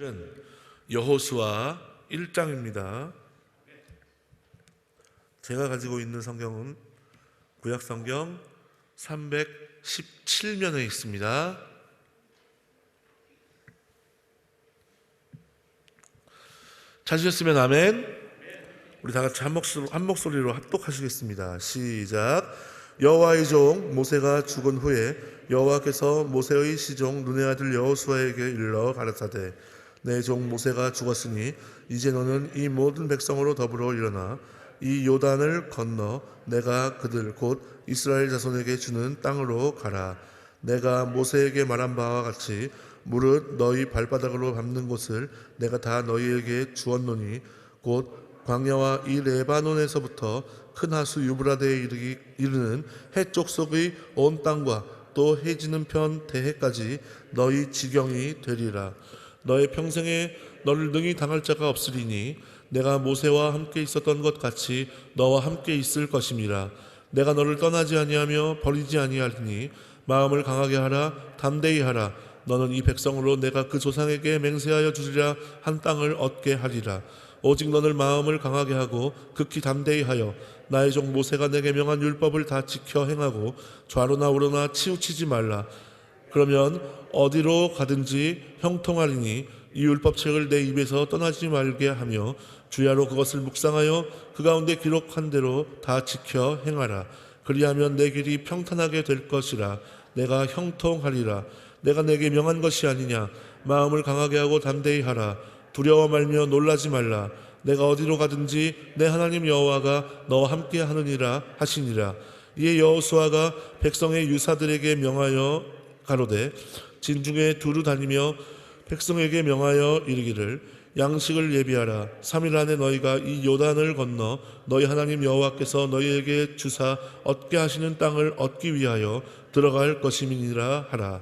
오늘은 여호수아 1장입니다. 제가 가지고 있는 성경은 구약성경 317면에 있습니다. 찾으셨으면 아멘. 우리 다 같이 한 목소리로 합독하시겠습니다. 시작. 여호와의 종 모세가 죽은 후에 여호와께서 모세의 시종 눈의 아들 여호수아에게 일러 가라사대, 내 종 모세가 죽었으니 이제 너는 이 모든 백성으로 더불어 일어나 이 요단을 건너 내가 그들 곧 이스라엘 자손에게 주는 땅으로 가라. 내가 모세에게 말한 바와 같이 무릇 너희 발바닥으로 밟는 곳을 내가 다 너희에게 주었노니 곧 광야와 이 레바논에서부터 큰 하수 유브라데에 이르는 해쪽 속의 온 땅과 또 해지는 편 대해까지 너희 지경이 되리라. 너의 평생에 너를 능히 당할 자가 없으리니 내가 모세와 함께 있었던 것 같이 너와 함께 있을 것임이라. 내가 너를 떠나지 아니하며 버리지 아니하리니 마음을 강하게 하라. 담대히 하라. 너는 이 백성으로 내가 그 조상에게 맹세하여 주리라 한 땅을 얻게 하리라. 오직 너는 마음을 강하게 하고 극히 담대히 하여 나의 종 모세가 내게 명한 율법을 다 지켜 행하고 좌로나 우로나 치우치지 말라. 그러면 어디로 가든지 형통하리니 이 율법책을 내 입에서 떠나지 말게 하며 주야로 그것을 묵상하여 그 가운데 기록한 대로 다 지켜 행하라. 그리하면 내 길이 평탄하게 될 것이라. 내가 형통하리라. 내가 내게 명한 것이 아니냐. 마음을 강하게 하고 담대히 하라. 두려워 말며 놀라지 말라. 내가 어디로 가든지 내 하나님 여호와가 너와 함께 하느니라 하시니라. 이에 여호수아가 백성의 유사들에게 명하여 가로되 진중에 두루 다니며 백성에게 명하여 이르기를 양식을 예비하라. 3일 안에 너희가 이 요단을 건너 너희 하나님 여호와께서 너희에게 주사 얻게 하시는 땅을 얻기 위하여 들어갈 것임이니라 하라.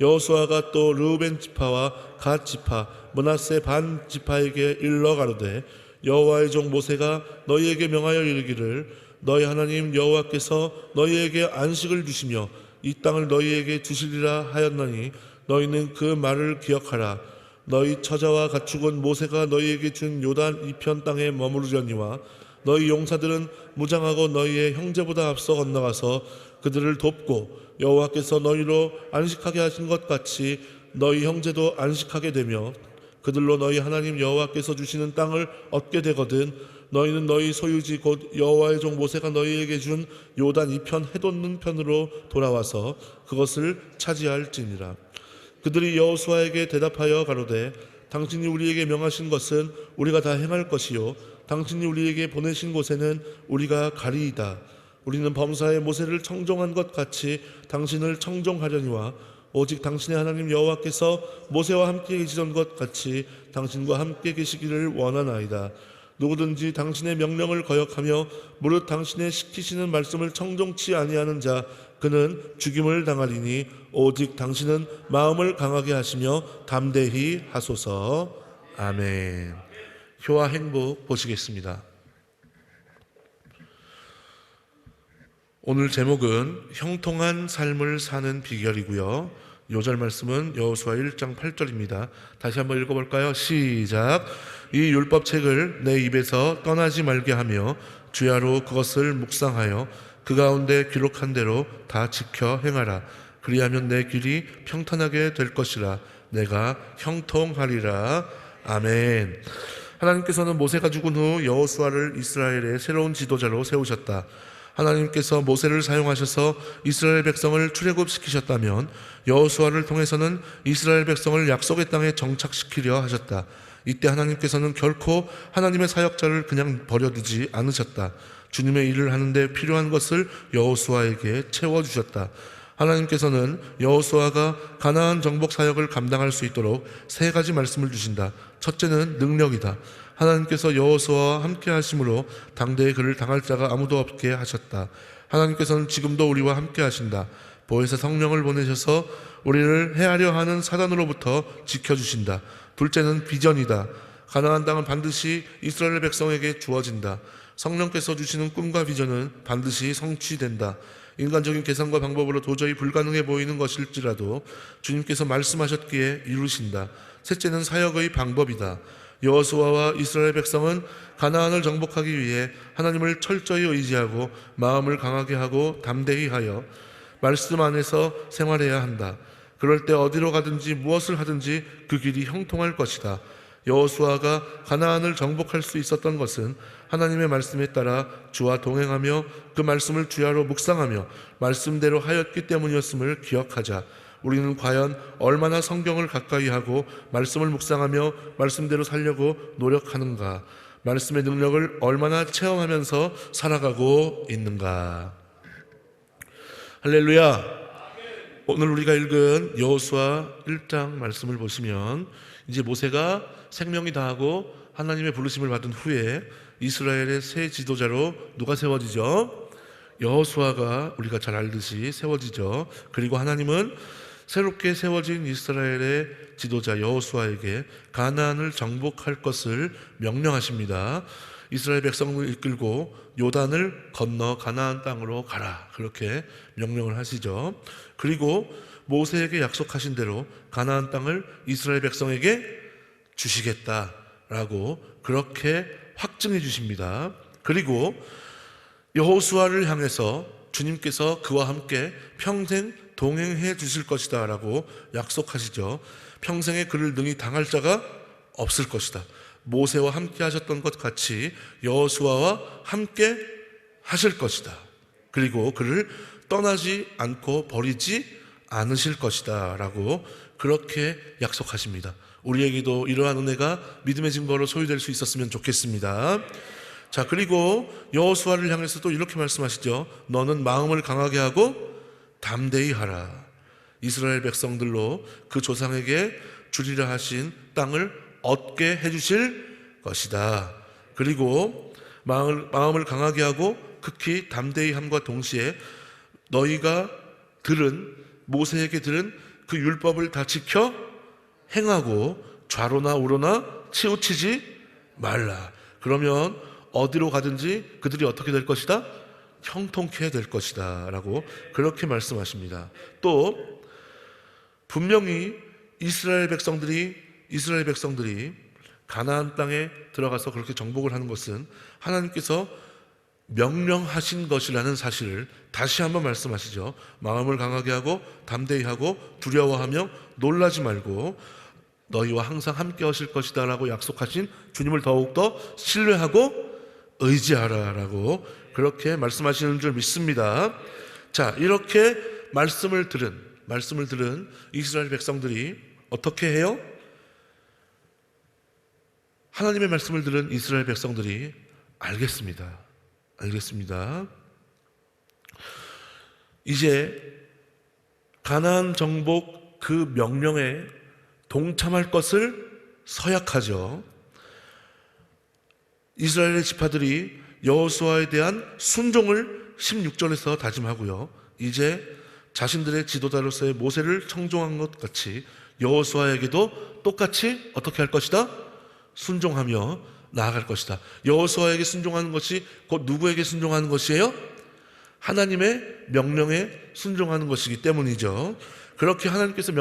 여호수아가 또 르우벤 지파와 갓 지파 므낫세 반 지파에게 일러 가로되 여호와의 종 모세가 너희에게 명하여 이르기를 너희 하나님 여호와께서 너희에게 안식을 주시며 이 땅을 너희에게 주시리라 하였나니 너희는 그 말을 기억하라. 너희 처자와 가축은 모세가 너희에게 준 요단 이편 땅에 머무르려니와 너희 용사들은 무장하고 너희의 형제보다 앞서 건너가서 그들을 돕고 여호와께서 너희로 안식하게 하신 것 같이 너희 형제도 안식하게 되며 그들로 너희 하나님 여호와께서 주시는 땅을 얻게 되거든 너희는 너희 소유지 곧 여호와의 종 모세가 너희에게 준 요단 이편 해돋는 편으로 돌아와서 그것을 차지할지니라. 그들이 여호수아에게 대답하여 가로되 당신이 우리에게 명하신 것은 우리가 다 행할 것이요 당신이 우리에게 보내신 곳에는 우리가 가리이다. 우리는 범사에 모세를 청종한 것 같이 당신을 청종하려니와 오직 당신의 하나님 여호와께서 모세와 함께 계시던 것 같이 당신과 함께 계시기를 원하나이다. 누구든지 당신의 명령을 거역하며 무릇 당신의 시키시는 말씀을 청종치 아니하는 자 그는 죽임을 당하리니 오직 당신은 마음을 강하게 하시며 담대히 하소서. 아멘. 효와 행복 보시겠습니다. 오늘 제목은 형통한 삶을 사는 비결이고요. 요절 말씀은 여호수아 1장 8절입니다. 다시 한번 읽어볼까요? 시작. 이 율법책을 내 입에서 떠나지 말게 하며 주야로 그것을 묵상하여 그 가운데 기록한 대로 다 지켜 행하라. 그리하면 내 길이 평탄하게 될 것이라. 내가 형통하리라. 아멘. 하나님께서는 모세가 죽은 후 여호수아를 이스라엘의 새로운 지도자로 세우셨다. 하나님께서 모세를 사용하셔서 이스라엘 백성을 출애굽시키셨다면 여호수아를 통해서는 이스라엘 백성을 약속의 땅에 정착시키려 하셨다. 이때 하나님께서는 결코 하나님의 사역자를 그냥 버려두지 않으셨다. 주님의 일을 하는데 필요한 것을 여호수아에게 채워주셨다. 하나님께서는 여호수아가 가나안 정복 사역을 감당할 수 있도록 세 가지 말씀을 주신다. 첫째는 능력이다. 하나님께서 여호수아와 함께 하심으로 당대에 그를 당할 자가 아무도 없게 하셨다. 하나님께서는 지금도 우리와 함께 하신다. 보혜사 성령을 보내셔서 우리를 해하려 하는 사단으로부터 지켜주신다. 둘째는 비전이다. 가나안 땅은 반드시 이스라엘 백성에게 주어진다. 성령께서 주시는 꿈과 비전은 반드시 성취된다. 인간적인 계산과 방법으로 도저히 불가능해 보이는 것일지라도 주님께서 말씀하셨기에 이루신다. 셋째는 사역의 방법이다. 여호수아와 이스라엘 백성은 가나안을 정복하기 위해 하나님을 철저히 의지하고 마음을 강하게 하고 담대히 하여 말씀 안에서 생활해야 한다. 그럴 때 어디로 가든지 무엇을 하든지 그 길이 형통할 것이다. 여호수아가 가나안을 정복할 수 있었던 것은 하나님의 말씀에 따라 주와 동행하며 그 말씀을 주야로 묵상하며 말씀대로 하였기 때문이었음을 기억하자. 우리는 과연 얼마나 성경을 가까이 하고 말씀을 묵상하며 말씀대로 살려고 노력하는가? 말씀의 능력을 얼마나 체험하면서 살아가고 있는가? 할렐루야! 오늘 우리가 읽은 여호수아 1장 말씀을 보시면 이제 모세가 생명이 다하고 하나님의 부르심을 받은 후에 이스라엘의 새 지도자로 누가 세워지죠? 여호수아가 우리가 잘 알듯이 세워지죠. 그리고 하나님은 새롭게 세워진 이스라엘의 지도자 여호수아에게 가나안을 정복할 것을 명령하십니다. 이스라엘 백성을 이끌고 요단을 건너 가나안 땅으로 가라, 그렇게 명령을 하시죠. 그리고 모세에게 약속하신 대로 가나안 땅을 이스라엘 백성에게 주시겠다라고 그렇게 확증해 주십니다. 그리고 여호수아를 향해서 주님께서 그와 함께 평생 동행해 주실 것이다 라고 약속하시죠. 평생에 그를 능히 당할 자가 없을 것이다. 모세와 함께 하셨던 것 같이 여호수아와 함께 하실 것이다. 그리고 그를 떠나지 않고 버리지 않으실 것이다 라고 그렇게 약속하십니다. 우리에게도 이러한 은혜가 믿음의 증거로 소유될 수 있었으면 좋겠습니다. 자, 그리고 여호수아를 향해서도 이렇게 말씀하시죠. 너는 마음을 강하게 하고 담대히 하라. 이스라엘 백성들로 그 조상에게 주리라 하신 땅을 얻게 해주실 것이다. 그리고 마음을 강하게 하고 극히 담대히 함과 동시에 너희가 모세에게 들은 그 율법을 다 지켜 행하고 좌로나 우로나 치우치지 말라. 그러면 어디로 가든지 그들이 어떻게 될 것이다? 형통케 될 것이다 라고 그렇게 말씀하십니다. 또 분명히 이스라엘 백성들이 가나안 땅에 들어가서 그렇게 정복을 하는 것은 하나님께서 명령하신 것이라는 사실을 다시 한번 말씀하시죠. 마음을 강하게 하고 담대히 하고 두려워하며 놀라지 말고 너희와 항상 함께 하실 것이다 라고 약속하신 주님을 더욱더 신뢰하고 의지하라 라고 그렇게 말씀하시는 줄 믿습니다. 자, 이렇게 말씀을 들은 이스라엘 백성들이 어떻게 해요? 하나님의 말씀을 들은 이스라엘 백성들이 알겠습니다. 이제 가나안 정복 그 명령에 동참할 것을 서약하죠. 이스라엘의 지파들이 여호수아에 대한 순종을 16절에서 다짐하고요. 이제 자신들의 지도자로서의 모세를 청종한 것 같이 여호수아에게도 똑같이 어떻게 할 것이다? 순종하며 나아갈 것이다. 여호수아에게 순종하는 것이 곧 누구에게 순종하는 것이에요? 하나님의 명령에 순종하는 것이기 때문이죠. 그렇게 하나님께서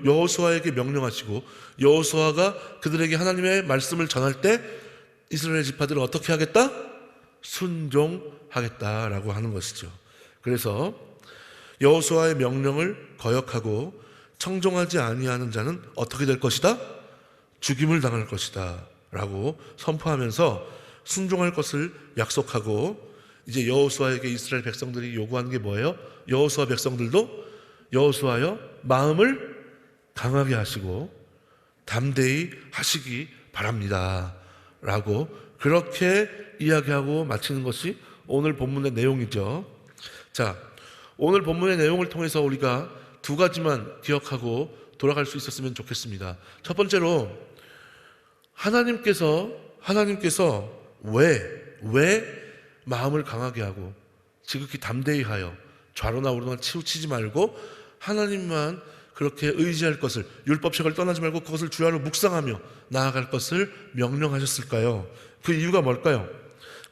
여호수아에게 명령하시고 여호수아가 그들에게 하나님의 말씀을 전할 때 이스라엘 지파들은 어떻게 하겠다? 순종하겠다라고 하는 것이죠. 그래서 여호수아의 명령을 거역하고 청종하지 아니하는 자는 어떻게 될 것이다? 죽임을 당할 것이다 라고 선포하면서 순종할 것을 약속하고, 이제 여호수아에게 이스라엘 백성들이 요구하는 게 뭐예요? 여호수아 백성들도 여호수아여 마음을 강하게 하시고 담대히 하시기 바랍니다 라고 그렇게 이야기하고 마치는 것이 오늘 본문의 내용이죠. 자, 오늘 본문의 내용을 통해서 우리가 두 가지만 기억하고 돌아갈 수 있었으면 좋겠습니다. 첫 번째로 하나님께서 왜 마음을 강하게 하고 지극히 담대히 하여 좌로나 우로나 치우치지 말고 하나님만 그렇게 의지할 것을, 율법책을 떠나지 말고 그것을 주야로 묵상하며 나아갈 것을 명령하셨을까요? 그 이유가 뭘까요?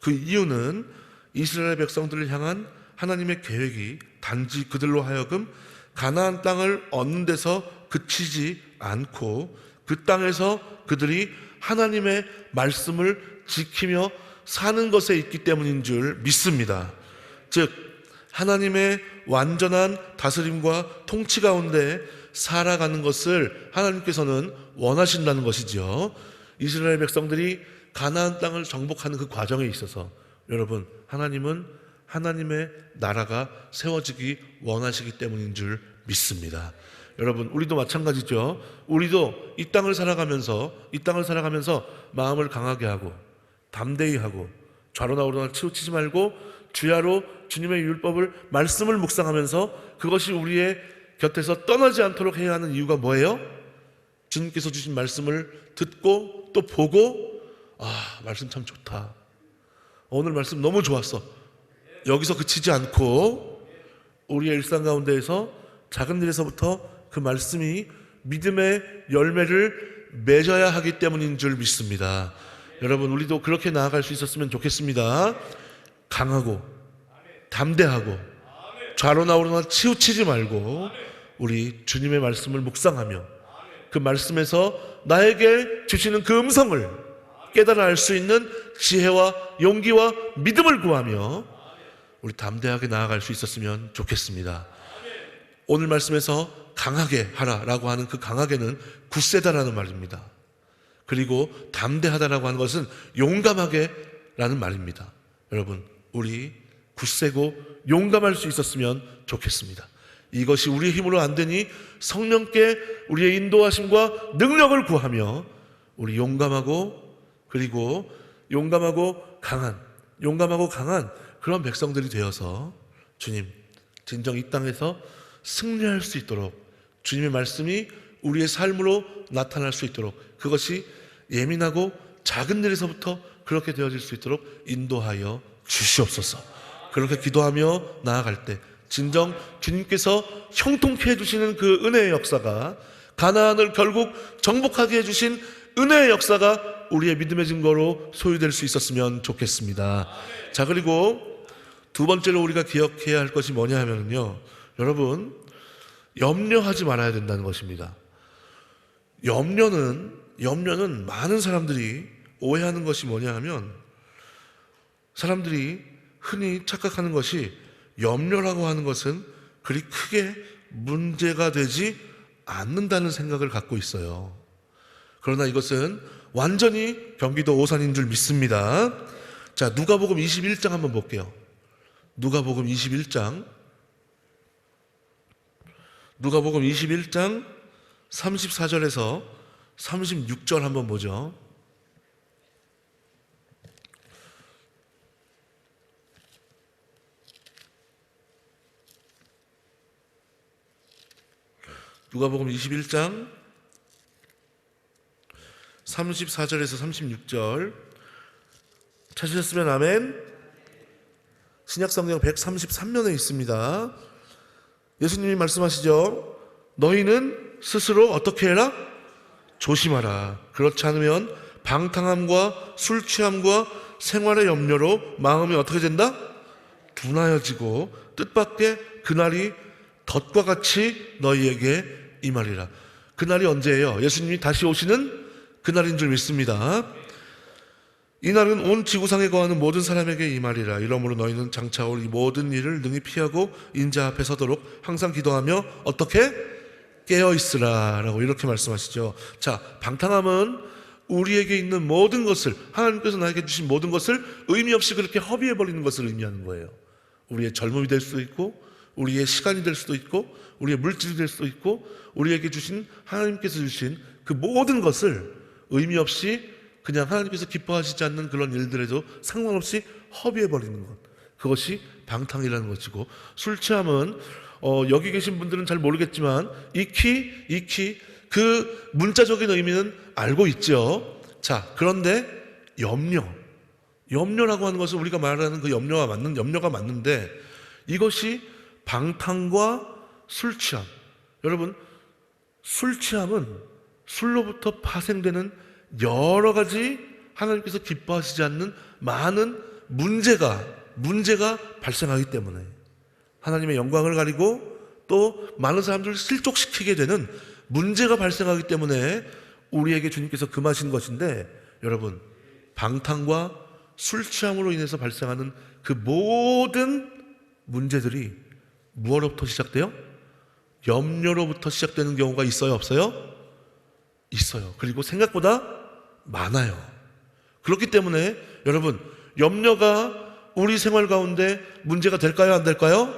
그 이유는 이스라엘 백성들을 향한 하나님의 계획이 단지 그들로 하여금 가나안 땅을 얻는 데서 그치지 않고 그 땅에서 그들이 하나님의 말씀을 지키며 사는 것에 있기 때문인 줄 믿습니다. 즉 하나님의 완전한 다스림과 통치 가운데 살아가는 것을 하나님께서는 원하신다는 것이지요. 이스라엘 백성들이 가나안 땅을 정복하는 그 과정에 있어서 여러분, 하나님은 하나님의 나라가 세워지기 원하시기 때문인 줄 믿습니다. 여러분, 우리도 마찬가지죠. 우리도 이 땅을 살아가면서 마음을 강하게 하고 담대히 하고 좌로나 우로나 치우치지 말고 주야로 주님의 율법을 말씀을 묵상하면서 그것이 우리의 곁에서 떠나지 않도록 해야 하는 이유가 뭐예요? 주님께서 주신 말씀을 듣고 또 보고 말씀 참 좋다. 오늘 말씀 너무 좋았어. 여기서 그치지 않고 우리의 일상 가운데에서 작은 일에서부터 그 말씀이 믿음의 열매를 맺어야 하기 때문인 줄 믿습니다. 여러분, 우리도 그렇게 나아갈 수 있었으면 좋겠습니다. 강하고 담대하고 좌로나 우로나 치우치지 말고 우리 주님의 말씀을 묵상하며 그 말씀에서 나에게 주시는 그 음성을 깨달아 알 수 있는 지혜와 용기와 믿음을 구하며 우리 담대하게 나아갈 수 있었으면 좋겠습니다. 오늘 말씀에서 강하게 하라라고 하는 그 강하게는 굳세다라는 말입니다. 그리고 담대하다라고 하는 것은 용감하게라는 말입니다. 여러분, 우리 굳세고 용감할 수 있었으면 좋겠습니다. 이것이 우리의 힘으로 안 되니 성령께 우리의 인도하심과 능력을 구하며 우리 용감하고 그리고 용감하고 강한 그런 백성들이 되어서 주님, 진정 이 땅에서 승리할 수 있도록 주님의 말씀이 우리의 삶으로 나타날 수 있도록 그것이 예민하고 작은 일에서부터 그렇게 되어질 수 있도록 인도하여 주시옵소서. 그렇게 기도하며 나아갈 때 진정 주님께서 형통케 해주시는 그 은혜의 역사가, 가나안을 결국 정복하게 해주신 은혜의 역사가 우리의 믿음의 증거로 소유될 수 있었으면 좋겠습니다. 자, 그리고 두 번째로 우리가 기억해야 할 것이 뭐냐 하면요, 여러분, 염려하지 말아야 된다는 것입니다. 염려는 많은 사람들이 오해하는 것이 뭐냐 하면, 사람들이 흔히 착각하는 것이 염려라고 하는 것은 그리 크게 문제가 되지 않는다는 생각을 갖고 있어요. 그러나 이것은 완전히 경기도 오산인 줄 믿습니다. 자, 누가복음 21장 한번 볼게요. 누가복음 21장 34절에서 36절 한번 보죠. 누가복음 21장 34절에서 36절 찾으셨으면 아멘. 신약성경 133면에 있습니다. 예수님이 말씀하시죠. 너희는 스스로 어떻게 해라? 조심하라. 그렇지 않으면 방탕함과 술 취함과 생활의 염려로 마음이 어떻게 된다? 둔하여지고 뜻밖의 그날이 덫과 같이 너희에게 임하리라. 그날이 언제예요? 예수님이 다시 오시는 그날인 줄 믿습니다. 이날은 온 지구상에 거하는 모든 사람에게 임하리라. 이러므로 너희는 장차 올 이 모든 일을 능히 피하고 인자 앞에 서도록 항상 기도하며 어떻게? 깨어있으라 라고 이렇게 말씀하시죠. 자, 방탕함은 우리에게 있는 모든 것을, 하나님께서 나에게 주신 모든 것을 의미 없이 그렇게 허비해버리는 것을 의미하는 거예요. 우리의 젊음이 될 수도 있고 우리의 시간이 될 수도 있고 우리의 물질이 될 수도 있고 우리에게 주신, 하나님께서 주신 그 모든 것을 의미 없이 그냥 하나님께서 기뻐하시지 않는 그런 일들에도 상관없이 허비해버리는 것, 그것이 방탕이라는 것이고, 술 취함은 여기 계신 분들은 잘 모르겠지만 익히 그 문자적인 의미는 알고 있죠. 자, 그런데 염려라고 하는 것은 우리가 말하는 그 염려가 맞는데 이것이 방탕과 술 취함, 여러분, 술 취함은 술로부터 파생되는 여러 가지 하나님께서 기뻐하시지 않는 많은 문제가 발생하기 때문에, 하나님의 영광을 가리고 또 많은 사람들을 실족시키게 되는 문제가 발생하기 때문에 우리에게 주님께서 금하신 것인데, 여러분, 방탕과 술 취함으로 인해서 발생하는 그 모든 문제들이 무엇로부터 시작돼요? 염려로부터 시작되는 경우가 있어요, 없어요? 있어요. 그리고 생각보다 많아요. 그렇기 때문에 여러분, 염려가 우리 생활 가운데 문제가 될까요, 안 될까요?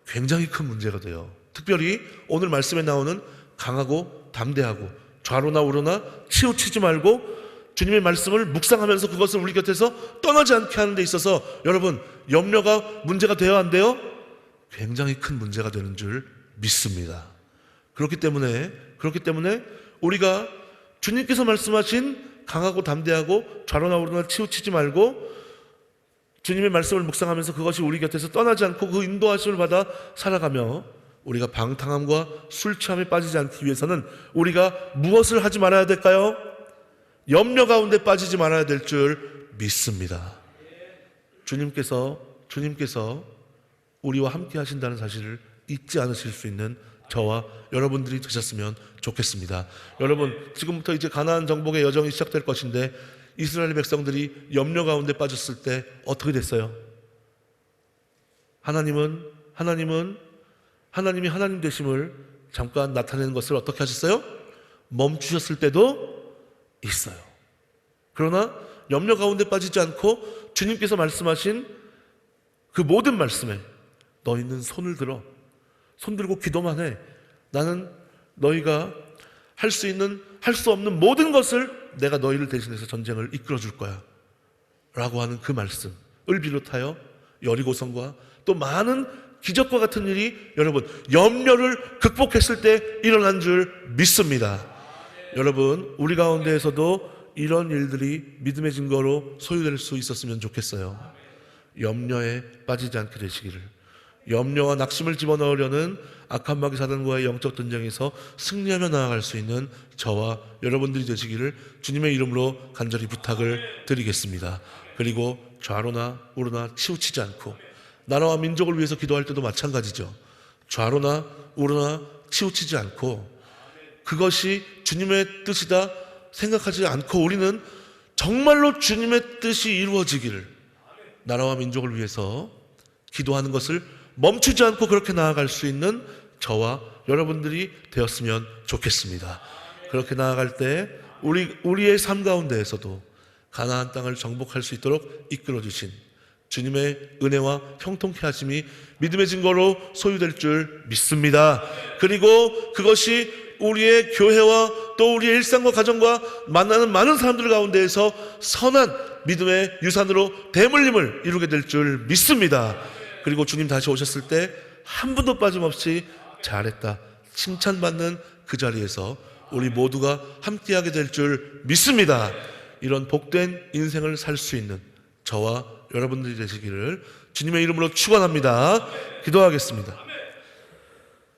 굉장히 큰 문제가 돼요. 특별히 오늘 말씀에 나오는 강하고 담대하고 좌로나 우로나 치우치지 말고 주님의 말씀을 묵상하면서 그것을 우리 곁에서 떠나지 않게 하는 데 있어서 여러분, 염려가 문제가 돼요, 안 돼요? 굉장히 큰 문제가 되는 줄 믿습니다. 그렇기 때문에 우리가 주님께서 말씀하신 강하고 담대하고 좌로나 우로나 치우치지 말고 주님의 말씀을 묵상하면서 그것이 우리 곁에서 떠나지 않고 그 인도하심을 받아 살아가며 우리가 방탕함과 술 취함에 빠지지 않기 위해서는 우리가 무엇을 하지 말아야 될까요? 염려 가운데 빠지지 말아야 될 줄 믿습니다. 주님께서 우리와 함께 하신다는 사실을 잊지 않으실 수 있는 저와 여러분들이 되셨으면 좋겠습니다. 여러분, 지금부터 이제 가나안 정복의 여정이 시작될 것인데 이스라엘 백성들이 염려 가운데 빠졌을 때 어떻게 됐어요? 하나님이 하나님 되심을 잠깐 나타내는 것을 어떻게 하셨어요? 멈추셨을 때도 있어요. 그러나 염려 가운데 빠지지 않고 주님께서 말씀하신 그 모든 말씀에 너희는 손 들고 기도만 해. 나는 너희가 할 수 없는 모든 것을 내가 너희를 대신해서 전쟁을 이끌어 줄 거야 라고 하는 그 말씀을 비롯하여 여리고성과 또 많은 기적과 같은 일이 여러분, 염려를 극복했을 때 일어난 줄 믿습니다. 여러분, 우리 가운데에서도 이런 일들이 믿음의 증거로 소유될 수 있었으면 좋겠어요. 염려에 빠지지 않게 되시기를. 염려와 낙심을 집어넣으려는 악한 마귀 사단과의 영적 전쟁에서 승리하며 나아갈 수 있는 저와 여러분들이 되시기를 주님의 이름으로 간절히 부탁을 드리겠습니다. 그리고 좌로나 우로나 치우치지 않고, 나라와 민족을 위해서 기도할 때도 마찬가지죠. 좌로나 우로나 치우치지 않고 그것이 주님의 뜻이다 생각하지 않고 우리는 정말로 주님의 뜻이 이루어지기를, 나라와 민족을 위해서 기도하는 것을 멈추지 않고 그렇게 나아갈 수 있는 저와 여러분들이 되었으면 좋겠습니다. 그렇게 나아갈 때 우리의 삶 가운데에서도 가나안 땅을 정복할 수 있도록 이끌어 주신 주님의 은혜와 형통케 하심이 믿음의 증거로 소유될 줄 믿습니다. 그리고 그것이 우리의 교회와 또 우리의 일상과 가정과 만나는 많은 사람들 가운데에서 선한 믿음의 유산으로 대물림을 이루게 될 줄 믿습니다. 그리고 주님 다시 오셨을 때 한 분도 빠짐없이 잘했다 칭찬받는 그 자리에서 우리 모두가 함께하게 될 줄 믿습니다. 이런 복된 인생을 살 수 있는 저와 여러분들이 되시기를 주님의 이름으로 축원합니다. 기도하겠습니다.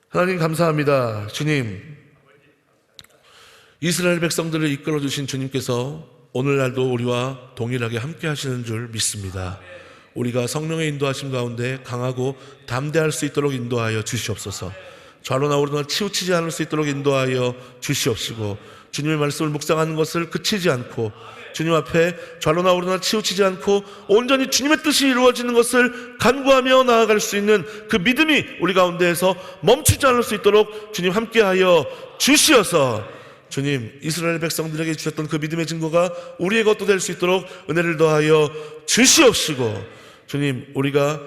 하나님 감사합니다. 주님, 이스라엘 백성들을 이끌어 주신 주님께서 오늘날도 우리와 동일하게 함께 하시는 줄 믿습니다. 우리가 성령의 인도하심 가운데 강하고 담대할 수 있도록 인도하여 주시옵소서. 좌로나 우로나 치우치지 않을 수 있도록 인도하여 주시옵시고, 주님의 말씀을 묵상하는 것을 그치지 않고 주님 앞에 좌로나 우로나 치우치지 않고 온전히 주님의 뜻이 이루어지는 것을 간구하며 나아갈 수 있는 그 믿음이 우리 가운데에서 멈추지 않을 수 있도록 주님 함께하여 주시어서 주님, 이스라엘 백성들에게 주셨던 그 믿음의 증거가 우리의 것도 될 수 있도록 은혜를 더하여 주시옵시고, 주님, 우리가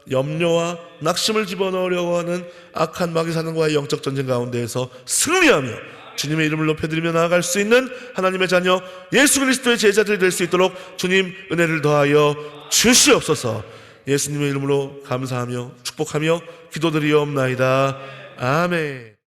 염려와 낙심을 집어넣으려고 하는 악한 마귀 사단과의 영적 전쟁 가운데에서 승리하며 주님의 이름을 높여드리며 나아갈 수 있는 하나님의 자녀 예수 그리스도의 제자들이 될 수 있도록 주님 은혜를 더하여 주시옵소서. 예수님의 이름으로 감사하며 축복하며 기도드리옵나이다. 아멘.